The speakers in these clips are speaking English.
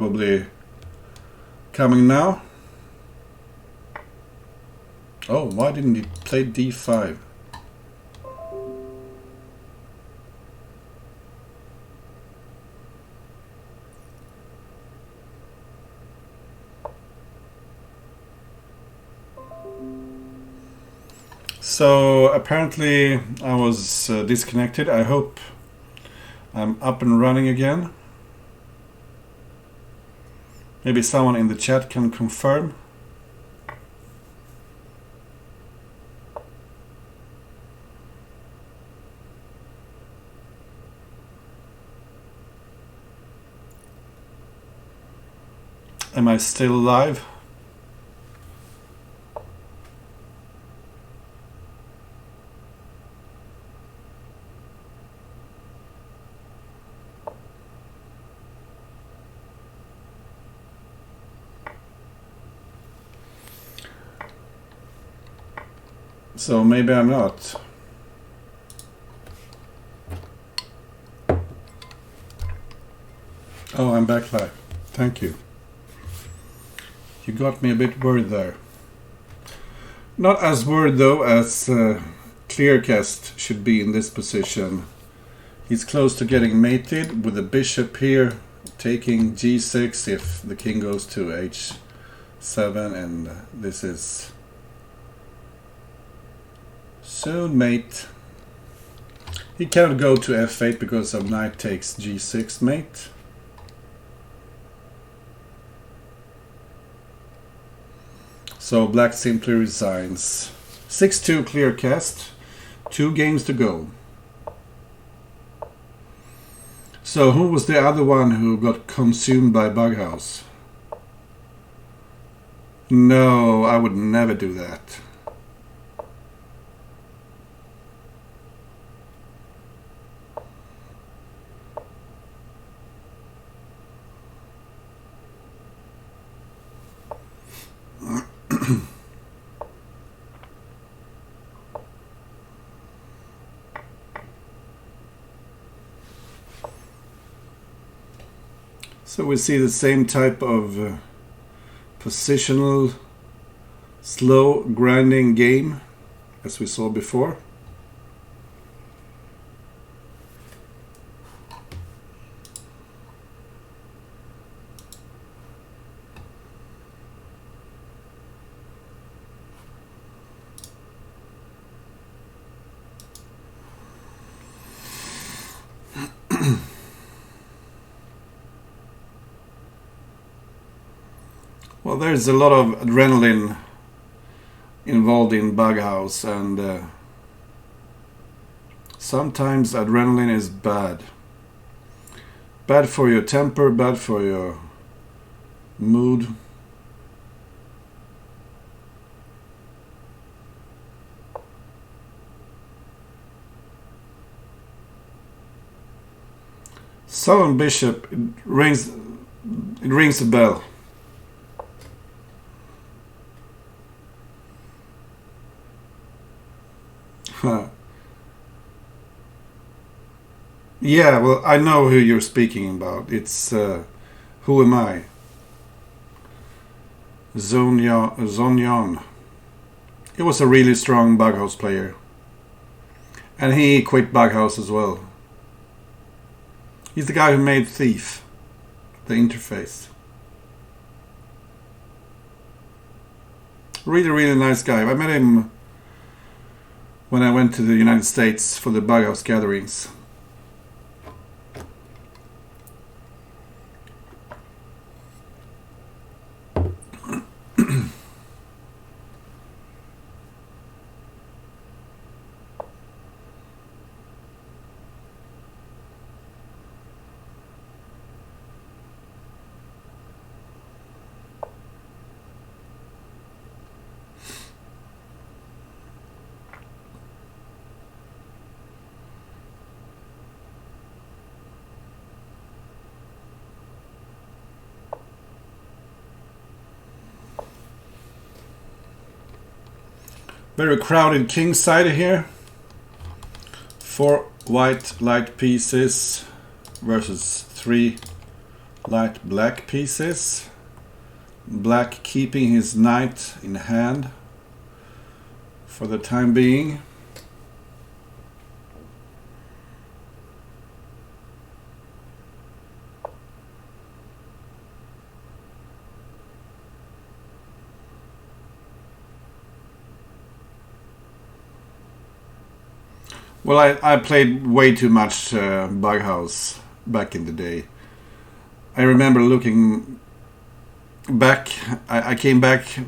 Probably coming now. Oh, why didn't he play d5? So apparently I was disconnected. I hope I'm up and running again. Maybe someone in the chat can confirm. Am I still live? So maybe I'm not. Oh, I'm back live. Thank you. You got me a bit worried there. Not as worried though as Kleerkast should be in this position. He's close to getting mated with the bishop here, taking g6 if the king goes to h7, and this is soon mate. He cannot go to f8 because of knight takes g6 mate. So black simply resigns. 6-2 Kleerkast. 2 games to go. So who was the other one who got consumed by Bughouse? No, I would never do that. So we see the same type of positional, slow grinding game as we saw before. Well, there's a lot of adrenaline involved in Bughouse, and sometimes adrenaline is bad. Bad for your temper, bad for your mood. Southern Bishop, it rings a bell. Yeah, well, I know who you're speaking about. It's Who Am I? Zonyan. He was a really strong Bughouse player. And he quit Bughouse as well. He's the guy who made Thief, the interface. Really, really nice guy. I met him when I went to the United States for the Bughouse gatherings. Very crowded king side here. 4 white light pieces versus 3 light black pieces. Black keeping his knight in hand for the time being. Well, I played way too much Bughouse back in the day. I remember looking back, I came back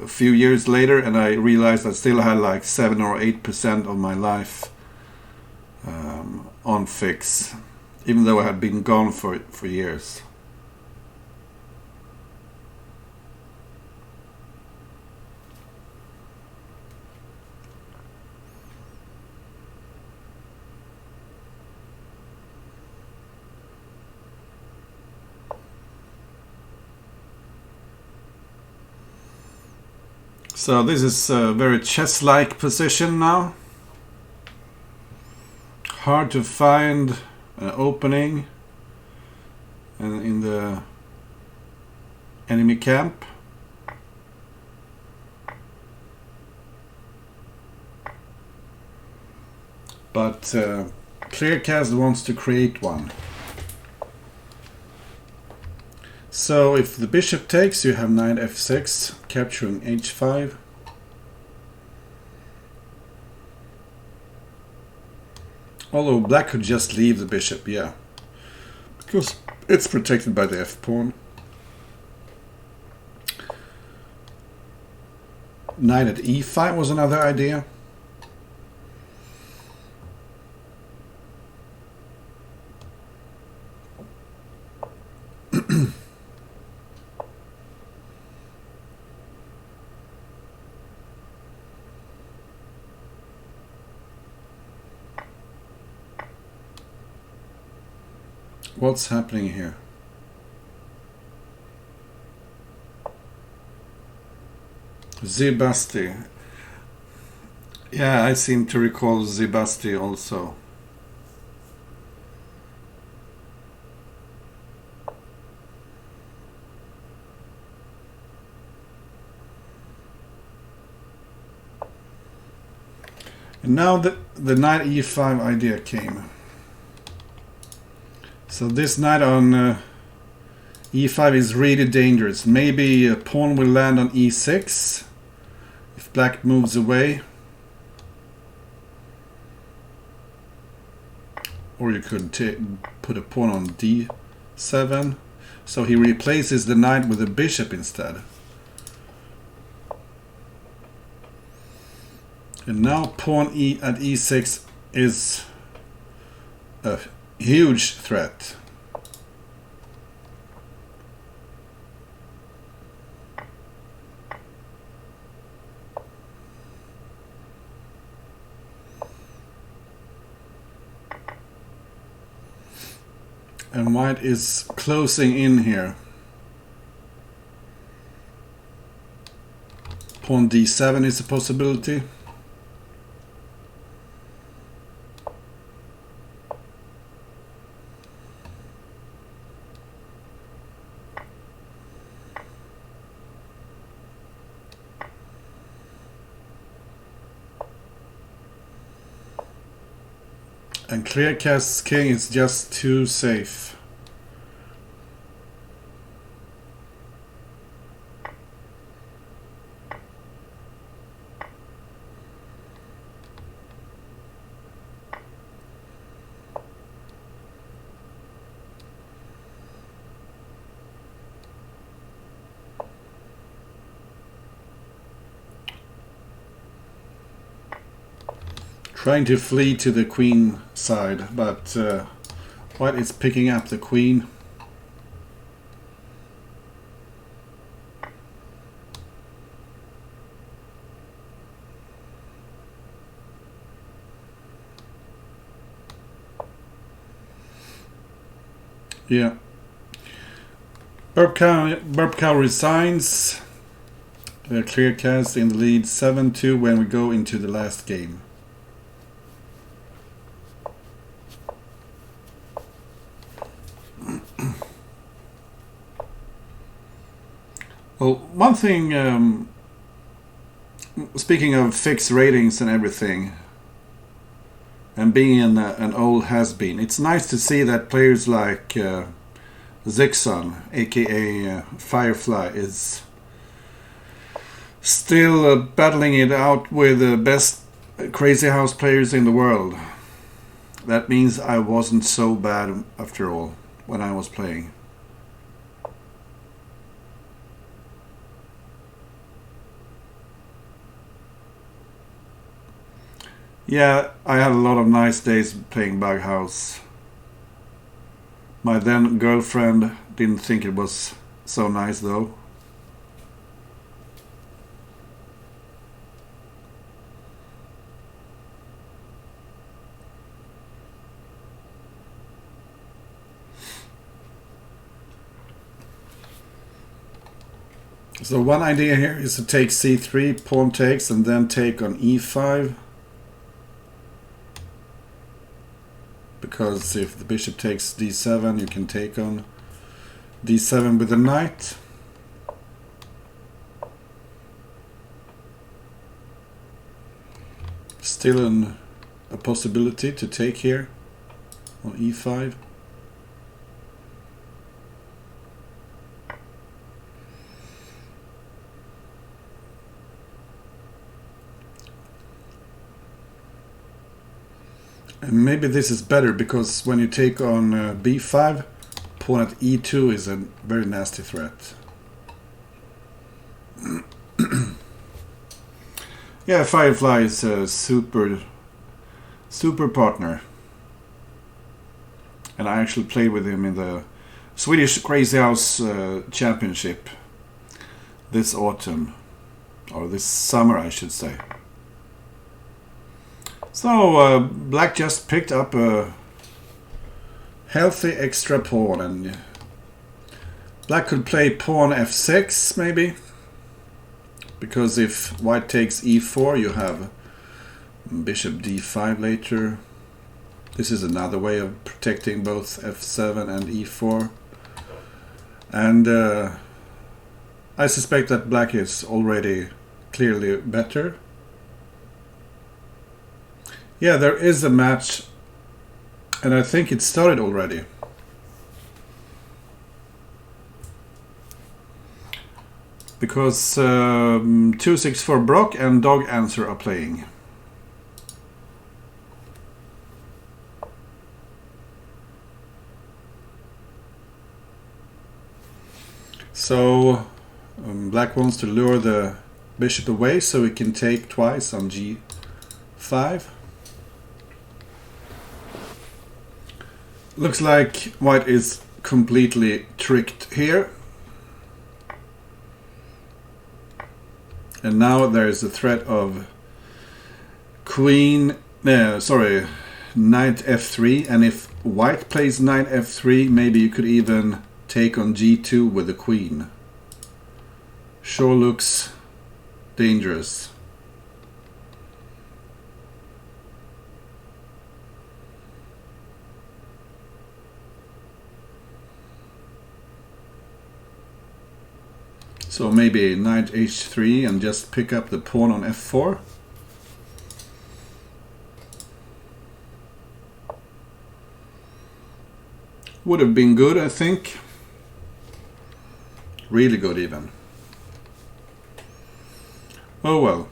a few years later and I realized I still had like 7 or 8% of my life on fix, even though I had been gone for years. So this is a very chess-like position now. Hard to find an opening in the enemy camp. But Kleerkast wants to create one. So if the bishop takes, you have knight f6, capturing h5. Although black could just leave the bishop, yeah, because it's protected by the f-pawn. Knight at e5 was another idea. What's happening here? Zibasti. Yeah, I seem to recall Zibasti also. And now the knight e5 idea came. So this knight on e5 is really dangerous. Maybe a pawn will land on e6 if black moves away. Or you could put a pawn on d7. So he replaces the knight with a bishop instead. And now pawn at e6 is a huge threat. And white is closing in here. Pawn d7 is a possibility. And Kleerkast's king is just too safe. Trying to flee to the queen side, but white is picking up the queen. Yeah. Burpcow resigns. Kleerkast in the lead 7-2 when we go into the last game. Well, one thing, speaking of fixed ratings and everything, and being an old has-been, it's nice to see that players like Zixon, aka Firefly, is still battling it out with the best Crazy House players in the world. That means I wasn't so bad after all when I was playing. Yeah, I had a lot of nice days playing Bug House. My then girlfriend didn't think it was so nice though. So one idea here is to take c3, pawn takes, and then take on e5. Because if the bishop takes d7, you can take on d7 with the knight. Still a possibility to take here on e5. And maybe this is better because when you take on b5, pawn at e2 is a very nasty threat. Yeah, Firefly is a super partner. And I actually played with him in the Swedish Crazy House Championship this autumn, or this summer I should say. So Black just picked up a healthy extra pawn, and Black could play pawn f6 maybe, because if White takes e4 you have bishop d5 later. This is another way of protecting both f7 and e4, and I suspect that Black is already clearly better. Yeah, there is a match, and I think it started already. Because 264 Brock and Dog Answer are playing. So Black wants to lure the bishop away so he can take twice on g5. Looks like White is completely tricked here. And now there is a threat of knight f3, and if White plays knight f3, maybe you could even take on g2 with the queen. Sure looks dangerous. So maybe knight h3 and just pick up the pawn on f4. Would have been good, I think. Really good even. Oh well.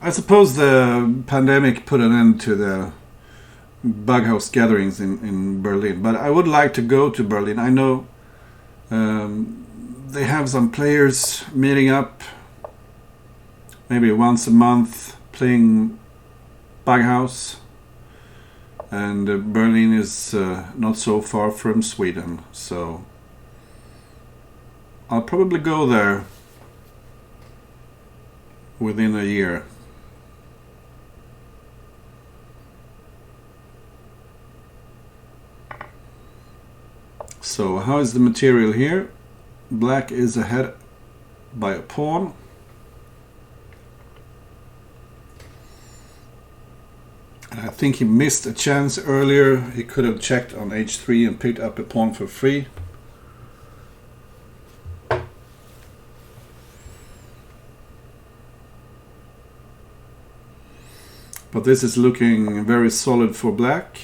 I suppose the pandemic put an end to the Bug House gatherings in Berlin, but I would like to go to Berlin. I know they have some players meeting up maybe once a month playing Bug House, and Berlin is not so far from Sweden, so I'll probably go there within a year. So how is the material here? Black is ahead by a pawn. And I think he missed a chance earlier. He could have checked on h3 and picked up a pawn for free. But this is looking very solid for black.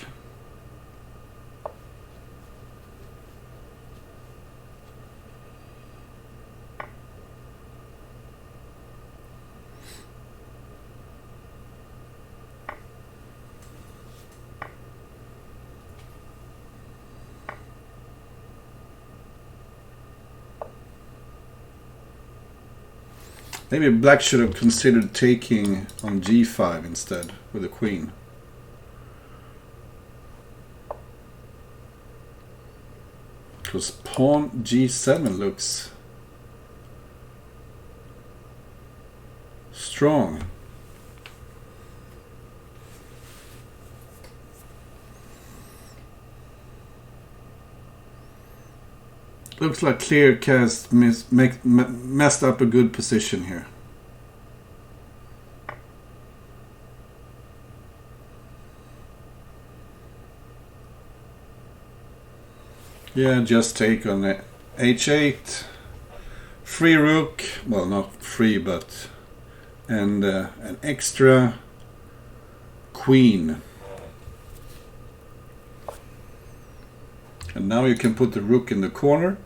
Maybe black should have considered taking on g5 instead with the queen. Because pawn g7 looks strong. Looks like Kleerkast messed up a good position here. Yeah, just take on the h8. Free rook, well not free but, and an extra queen. And now you can put the rook in the corner.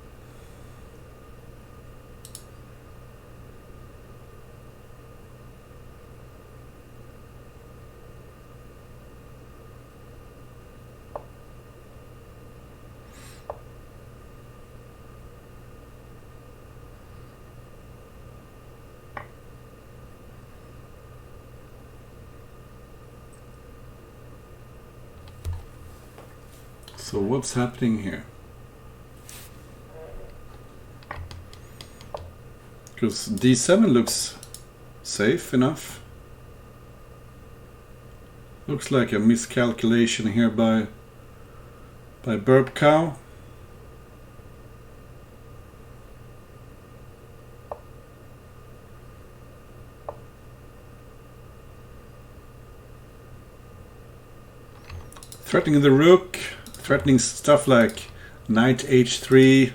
So what's happening here? Because d7 looks safe enough. Looks like a miscalculation here by burpcow. Threatening the rook. Threatening stuff like knight h3,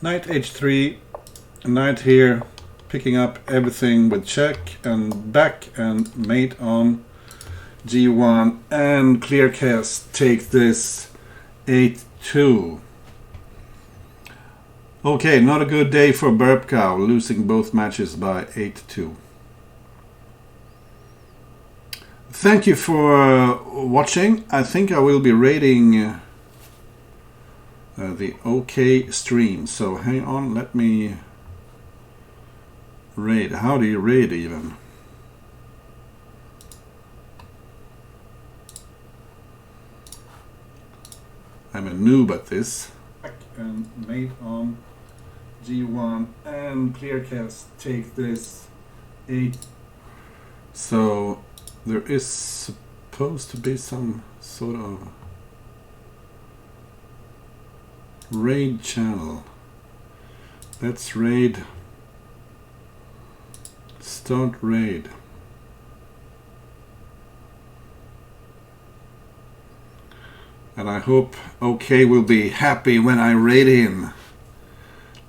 knight h3, knight here, picking up everything with check and back and mate on g1, and Kleerkast take this 8-2. Okay, not a good day for burpcow, losing both matches by 8-2. Thank you for watching. I think I will be raiding the OK stream. So hang on, let me raid. How do you raid even? I'm a noob at this. And mate on g1 and Kleerkast take this 8. So there is supposed to be some sort of raid channel. Let's raid. Start raid. And I hope OK will be happy when I raid him.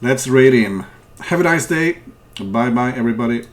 Let's raid him. Have a nice day. Bye bye everybody.